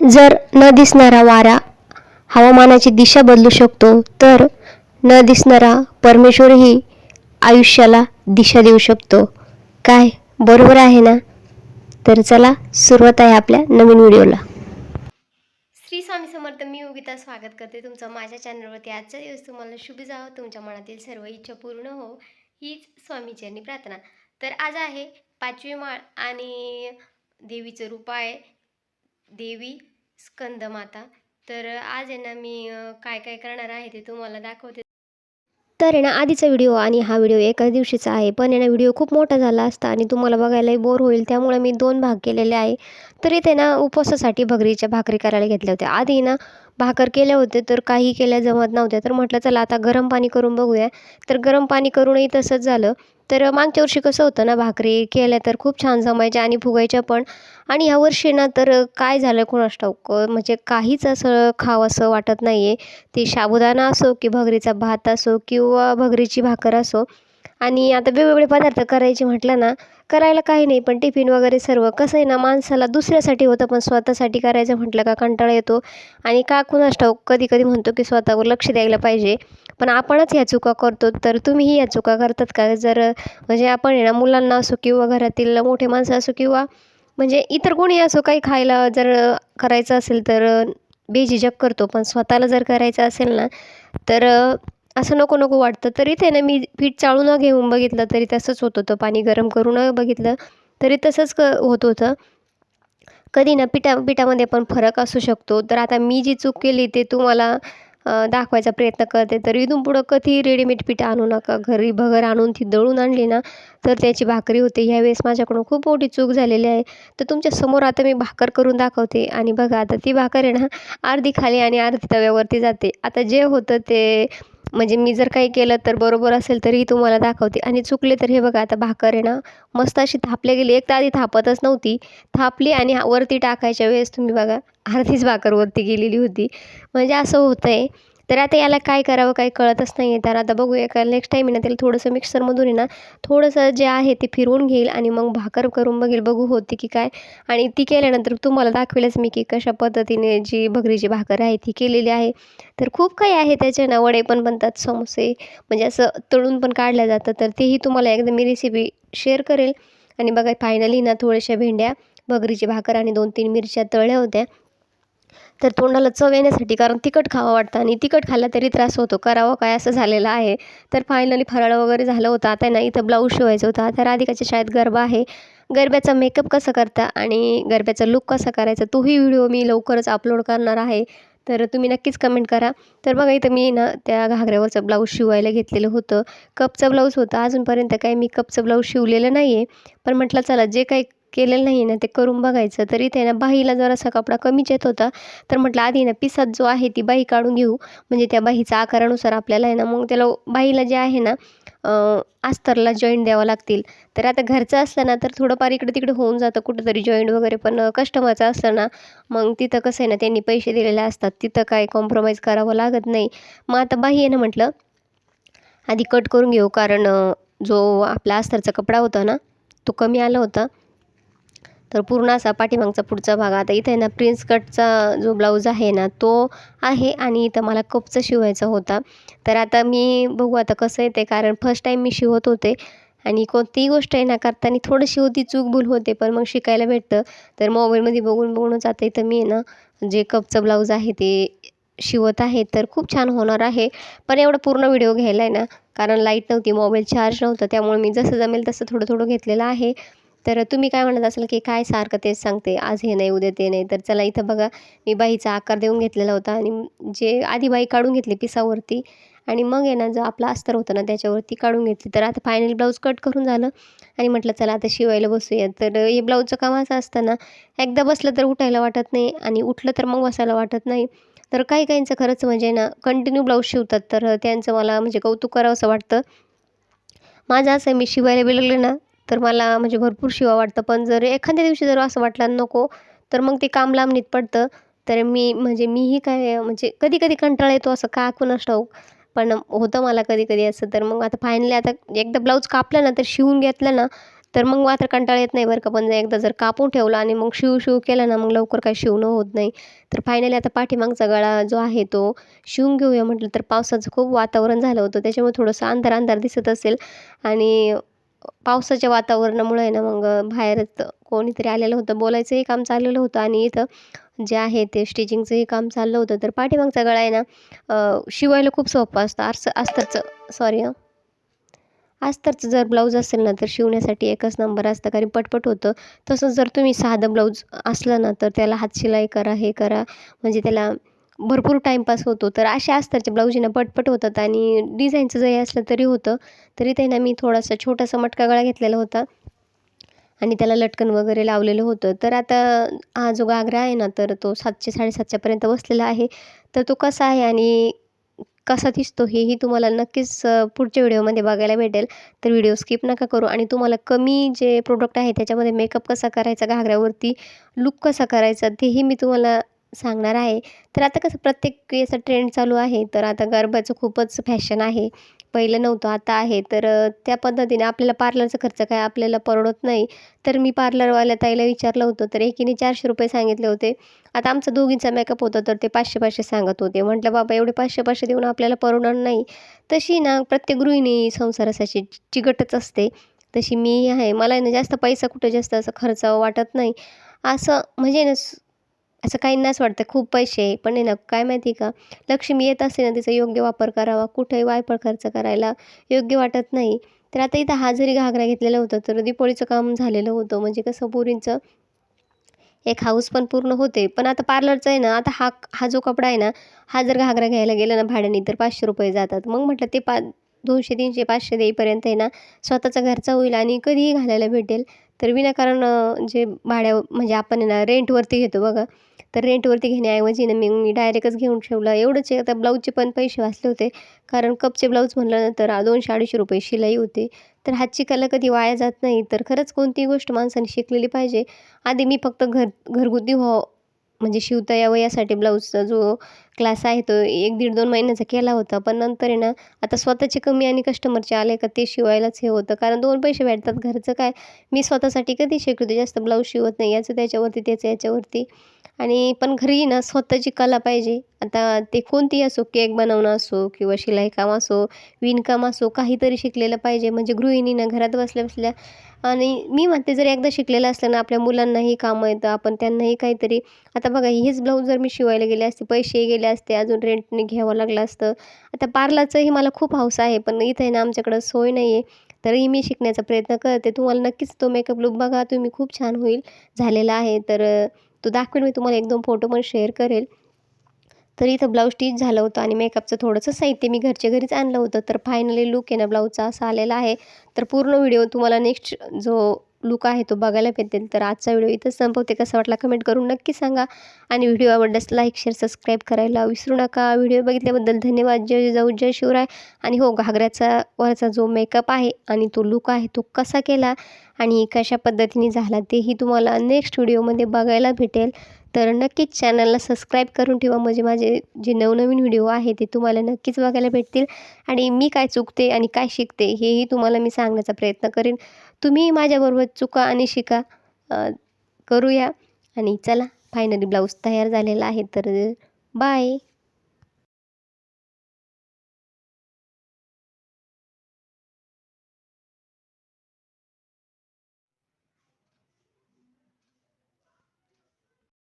जर न दिसणारा वारा हवामानाची दिशा बदलू शकतो, तर न दिसणारा परमेश्वरही आयुष्याला दिशा देऊ शकतो. काय बरोबर आहे ना? तर चला सुरुवात आहे आपल्या नवीन व्हिडिओला. श्री स्वामी समर्थ. मी योगिता स्वागत करते तुमचं माझ्या चॅनलवरती. आजचा दिवस तुम्हाला शुभ जावो, तुमच्या मनातील सर्व इच्छा पूर्ण हो, हीच स्वामीचरणी प्रार्थना. तर आज आहे 5वी माळ आणि देवीचं रूप आहे देवी स्कंदमाता. तर आज आहे ना मी काय काय करणार आहे ते तुम्हाला दाखवते. तर आहे ना आधीचा व्हिडिओ आणि हा व्हिडिओ एकाच दिवशीचा आहे, पण आहे ना व्हिडिओ खूप मोठा झाला असता आणि तुम्हाला बघायलाही बोर होईल, त्यामुळे मी 2 भाग केलेले आहे. तर इथे ना उपवासासाठी भगरीच्या भाकरी करायला घेतल्या होत्या. आधी ना भाकर केल्या होत्या, तर काही केल्या जमत नव्हत्या, तर म्हटलं चला आता गरम पाणी करून बघूया. तर गरम पाणी करूनही तसंच झालं. तर मागच्या वर्षी कसं होतं ना, भाकरी केल्या तर खूप छान जमायच्या आणि फुगायच्या पण. आणि ह्यावर्षी ना तर काय झालं कोणास ठाऊक, म्हणजे काहीच असं खावंसं वाटत नाही आहे. ते साबुदाणा असो की भगरीचा भात असो किंवा भगरीची भाकर असो. आणि आता वेगवेगळे पदार्थ करायचे म्हटलं ना, करायला काही नाही, पण टिफिन वगैरे सर्व कसं आहे ना, माणसाला दुसऱ्यासाठी होतं, पण स्वतःसाठी करायचं म्हटलं का कंटाळा येतो. आणि का कुणास ठाऊक कधी कधी म्हणतो की स्वतःवर लक्ष द्यायला पाहिजे, पण आपणच ह्या चुका करतो. तर तुम्हीही या चुका करतात का? जर म्हणजे आपण आहे ना मुलांना असो किंवा घरातील मोठे माणसं असो किंवा म्हणजे इतर कोणी असो, काही खायला जर करायचं असेल तर बेझिझक करतो, पण स्वतःला जर करायचं असेल ना तर असं नको नको वाटतं. तर इथे ना मी पीठ चाळून घेऊन बघितलं तरी तसंच होत होतं, पाणी गरम करून बघितलं तरी तसंच होत होतं. कधी ना पिठामध्ये पण फरक असू शकतो. तर आता मी जी चूक केली ते तुम्हाला दाखवायचा प्रयत्न करते. तर इथून पुढं कधी रेडीमेड पीठ आणू नका. घरी भगर आणून ती दळून आणली ना तर त्याची भाकरी होते. ह्यावेळेस माझ्याकडून खूप मोठी चूक झालेली आहे. तर तुमच्या समोर आता मी भाकर करून दाखवते आणि बघा आता ती भाकर आहे ना अर्धी खाली आणि अर्धी तव्यावरती जाते. आता जे होतं ते म्हणजे मी जर काही केलं तर बरोबर असेल तरीही तुम्हाला दाखवते आणि चुकले तर हे बघा आता भाकर आहे ना मस्त अशी थापल्या गेली. एक तर आधी थापतच नव्हती, थापली आणि वरती टाकायच्या वेळेस तुम्ही बघा अर्धीच भाकर वरती गेलेली होती. म्हणजे असं होतं आहे. तर आता याला काय करावं काही कळतच नाही आहे. तर आता बघूया का नेक्स्ट टाईम आहे ना त्याला थोडंसं मिक्सरमधून आहे ना थोडंसं जे आहे ते फिरवून घेईल आणि मग भाकर करून बघेल, बघू होती की काय. आणि ती केल्यानंतर तुम्हाला दाखवेलच मी की कशा पद्धतीने जी भगरीची भाकर आहे ती केलेली आहे. तर खूप काही आहे त्याचे ना, वडे पण बनतात, समोसे म्हणजे असं तळून पण काढलं जातं. तर तेही तुम्हाला एकदा मी रेसिपी शेअर करेल. आणि बघा फायनली ना थोड्याशा भेंड्या, भगरीची भाकर आणि 2-3 मिरच्या तळल्या होत्या. तर तोंडाला चव येण्यासाठी, कारण तिखट खावं वाटतं आणि तिखट खाल्लं तरी त्रास होतो, करावं काय असं झालेलं आहे. तर फायनली फराळ वगैरे झालं होतं. आता ना इथं ब्लाऊज शिवायचं होतं. आता राधिकाच्या शाळेत गरबा आहे. गरब्याचा मेकअप कसा करता आणि गरब्याचा लूक कसा करायचा तोही व्हिडिओ मी लवकरच अपलोड करणार आहे. तर तुम्ही नक्कीच कमेंट करा. तर बघा इथं मी ना त्या घागऱ्यावरचं ब्लाऊज शिवायला घेतलेलं होतं. कपचं ब्लाऊज होतं. अजूनपर्यंत काही मी कपचं ब्लाऊज शिवलेलं नाही आहे. पण म्हटलं चला जे काही केलेलं नाही ना ते करून बघायचं. तर इथे ना बाहीला जरासा कपडा कमीच येत होता. तर म्हटलं आधी ना पिसात जो आहे ती बाही काढून घेऊ. म्हणजे त्या बाहीचा आकारानुसार आपल्याला आहे ना मग त्याला बाहीला जे आहे ना अस्तरला जॉईंट द्यावं लागतील. तर आता घरचं असलं ना तर थोडंफार इकडे-तिकडे होऊन जातं कुठेतरी जॉईंट वगैरे, पण कस्टमरचं असलं ना मग तिथं कसं आहे ना त्यांनी पैसे दिलेले असतात. तिथं काही कॉम्प्रोमाईज करावं लागत नाही. मग आता बाही आहे ना म्हटलं आधी कट करून घेऊ, कारण जो आपला अस्तरचा कपडा होता ना तो कमी आला होता. तर पूर्ण असा पाठीमागचा पुढचा भाग. आता इथे आहे ना प्रिन्स कटचा जो ब्लाऊज आहे ना तो आहे आणि इथं मला कपचं शिवायचा होता. तर आता मी बघू आता कसं आहे ते, कारण फर्स्ट टाईम मी शिवत होते आणि कोणतीही गोष्ट आहे ना करताना थोडीशी होती चूक भूल होते, पण मग शिकायला भेटतं. तर मोबाईलमध्ये बघून बघूनच आता इथं मी ना जे कपचं ब्लाऊज आहे ते शिवत आहे. तर खूप छान होणार आहे. पण एवढा पूर्ण व्हिडिओ घ्यायला आहे ना, कारण लाईट नव्हती, मोबाईल चार्ज नव्हता, त्यामुळे मी जसं जमेल तसं थोडं थोडं घेतलेलं आहे. तर तुम्ही काय म्हणत असाल की काय सारखं तेच सांगते, आज हे नाही उद्या ते नाही. तर चला इथं बघा मी बाहीचा आकार देऊन घेतलेला होता आणि जे आधी बाही काढून घेतली पिसावरती आणि मग आहे ना जो आपला अस्तर होतं ना त्याच्यावरती काढून घेतली. तर आता फायनली ब्लाऊज कट करून झालं आणि म्हटलं चला आता शिवायला बसूया. तर हे ब्लाऊजचं काम असं असतं ना, एकदा बसलं तर उठायला वाटत नाही आणि उठलं तर मग बसायला वाटत नाही. तर काही काहींचं खरंच म्हणजे ना कंटिन्यू ब्लाऊज शिवतात, तर त्यांचं मला म्हणजे कौतुक करावंसं वाटतं. माझं असं आहे, मी शिवायला लागले ना तर मला म्हणजे भरपूर शिवावं वाटतं, पण जर एखाद्या दिवशी जर असं वाटलं नको तर मग ते काम लांबणीत पडतं. तर मी म्हणजे मीही काय म्हणजे कधी-कधी कंटाळा येतो असं का कुणास ठाऊक, पण होतं मला कधी-कधी असं. तर मग आता फायनली आता एकदा ब्लाऊज कापला ना तर शिवून घेतलं ना तर मग मात्र कंटाळा येत नाही बरं का. पण एकदा जर कापून ठेवलं आणि मग शिवू केलं ना, मग लवकर काही शिवणं होत नाही. तर फायनली आता पाठीमागचा गळा जो आहे तो शिवून घेऊया म्हटलं. तर पावसाचं खूप वातावरण झालं होतं, त्याच्यामुळे थोडंसं अंधार दिसत असेल. आणि पावसाच्या वातावरणामुळे आहे ना, मग बाहेरच कोणीतरी आलेलं होतं, बोलायचंही काम चाललेलं होतं आणि इथं जे आहे ते स्टिचिंगचंही काम चाललं होतं. तर पाठीमागचा गळा आहे ना, शिवायला खूप सोपं असतं. अस्तरचं सॉरी अस्तरचं जर ब्लाऊज असेल ना, तर शिवण्यासाठी एकच नंबर असतं, कारण पटपट होतं. तसंच जर तुम्ही साधं ब्लाऊज असलं ना, तर त्याला हातशिलाई करा, हे करा, म्हणजे त्याला भरपूर टाईमपास होतो. तर अशा अस्तरचे ब्लाऊज ना पटपट होतात आणि डिझाईनचं जरी असलं तरी होतं. तरी ते ना मी थोडासा छोटासा मटका गळा घेतलेला होता आणि त्याला लटकन वगैरे लावलेलं होतं. तर आता हा जो घागरा आहे ना, तर तो 700-750 पर्यंत बसलेला आहे. तर तो कसा आहे आणि कसा दिसतो हेही तुम्हाला नक्कीच पुढच्या व्हिडिओमध्ये बघायला भेटेल. तर व्हिडिओ स्किप नका करू आणि तुम्हाला कमी जे प्रोडक्ट आहे त्याच्यामध्ये मेकअप कसा करायचा घागऱ्यावरती, लूक कसा करायचा तेही मी तुम्हाला सांगणार आहे. तर आता कसं प्रत्येक याचा ट्रेंड चालू आहे. तर आता गरब्याचं खूपच फॅशन आहे. पहिलं नव्हतं, आता आहे. तर त्या पद्धतीने आपल्याला पार्लरचा खर्च काय आपल्याला परवडत नाही. तर मी पार्लरवाल्या ताईला विचारलं होतं, तर एकीने ₹400 सांगितले होते. आता आमचा दोघींचा मेकअप होता, तर ते 500-500 सांगत होते. म्हटलं, "बाबा एवढे 500-500 देऊन आपल्याला परवडणार नाही." तशी ना प्रत्येक गृहिणी संसारासाठी चिकटच असते. तशी मी आहे. मला आहे ना जास्त पैसा कुठं जास्त असं खर्चावं वाटत नाही. असं म्हणजे ना असं काहींनाच वाटतं खूप पैसे आहे, पण आहे ना काय माहिती आहे का, लक्ष्मी येत असते ना तिचा योग्य वापर करावा. कुठेही वायफळ खर्च करायला योग्य वाटत नाही. तर आता इथं हा जरी घागरा घेतलेला होता, तर दीपावलीचं काम झालेलं होतं. म्हणजे कसं पोरींचं एक हौस पण पूर्ण होते. पण आता पार्लरचं आहे ना, आता हा हा जो कपडा आहे ना, हा जर घागरा घ्यायला गेला ना भाड्याने तर ₹500 जातात. मग म्हटलं ते 200, 300, 500 देईपर्यंत आहे ना, स्वतःचा घरचा होईल आणि कधीही घालायला भेटेल. तर विनाकारण जे म्हणजे आपण आहे ना रेंटवरती घेतो बघा, तर रेंटवरती घेण्याऐवजी ना मी डायरेक्टच घेऊन ठेवलं. एवढंच आहे, आता ब्लाऊजचे पण पैसे वाचले होते. कारण कपचे ब्लाऊज म्हटलं तर ₹200-250 शिलाई होते. तर हातची कला कधी वाया जात नाही. तर खरंच कोणतीही गोष्ट माणसाने शिकलेली पाहिजे. आधी मी फक्त घरगुती म्हणजे शिवता यावं यासाठी ब्लाऊजचा जो क्लास आहे तो 1 दीड 2 महिन्याचा केला होता. पण नंतर आहे ना, आता स्वतःचे कमी आणि कस्टमरचे आले का ते शिवायलाच हे होतं. कारण 2 पैसे भेटतात. घरचं काय, मी स्वतःसाठी कधी शिकवते, जास्त ब्लाऊज शिवत नाही. याचं त्याच्यावरती, त्याचं याच्यावरती. आणि पण घरी ना स्वतःची कला पाहिजे. आता ते कोणतीही असो, केक बनवणं असो किंवा शिलाईकाम असो, विणकाम असो, काहीतरी शिकलेलं पाहिजे. म्हणजे गृहिणीनं घरात बसल्या-बसल्या आणि मी म्हणते जर एकदा शिकलेलं असलं ना, आपल्या मुलांनाही कामं येतं. आपण त्यांनाही काहीतरी आता बघा हेच ब्लाऊज जर मी शिवायला गेले असते, पैसेही गेले असते, अजून रेंटने घ्यावं लागलं असतं. आता पार्लरचंही मला खूप हौस आहे, पण इथं आहे ना आमच्याकडं सोय नाही आहे. तरीही मी शिकण्याचा प्रयत्न करते. तुम्हाला नक्कीच तो मेकअप लूक बघा तुम्ही, खूप छान होईल झालेला आहे. तर तो दाखवेल मी तुम्हाला 1-2 फोटो पण शेअर करेल. तर इथं ब्लाऊज स्टिच झालं होतं आणि मेकअपचं थोडंसं साहित्य मी घरच्या घरीच आणलं होतं. तर फायनली लूक आहे ना ब्लाऊजचा असा आलेला आहे. तर पूर्ण व्हिडिओ तुम्हाला नेक्स्ट जो लूक आहे तो बघायला भेटेल. तर आजचा व्हिडिओ इथंच संपवते. कसा वाटला कमेंट करून नक्की सांगा आणि व्हिडिओ आवडल्यास लाईक, शेअर, सबस्क्राईब करायला विसरू नका. व्हिडिओ बघितल्याबद्दल धन्यवाद. जय जिजाऊ, जय शिवराय. आणि हो घागऱ्याचा वरचा जो मेकअप आहे आणि तो लूक आहे तो कसा केला आणि कशा पद्धतीने झाला तेही तुम्हाला नेक्स्ट व्हिडिओमध्ये बघायला भेटेल. तर नक्कीच चॅनलला सबस्क्राईब करून ठेवा म्हणजे माझे जे नवनवीन व्हिडिओ आहे ते तुम्हाला नक्कीच बघायला भेटतील आणि मी काय चुकते आणि काय शिकते हेही तुम्हाला मी सांगण्याचा प्रयत्न करेन. तुम्ही माझ्याबरोबर चुका आणि शिका करूया आणि चला फायनली ब्लाऊज तयार झालेला आहे तर बाय.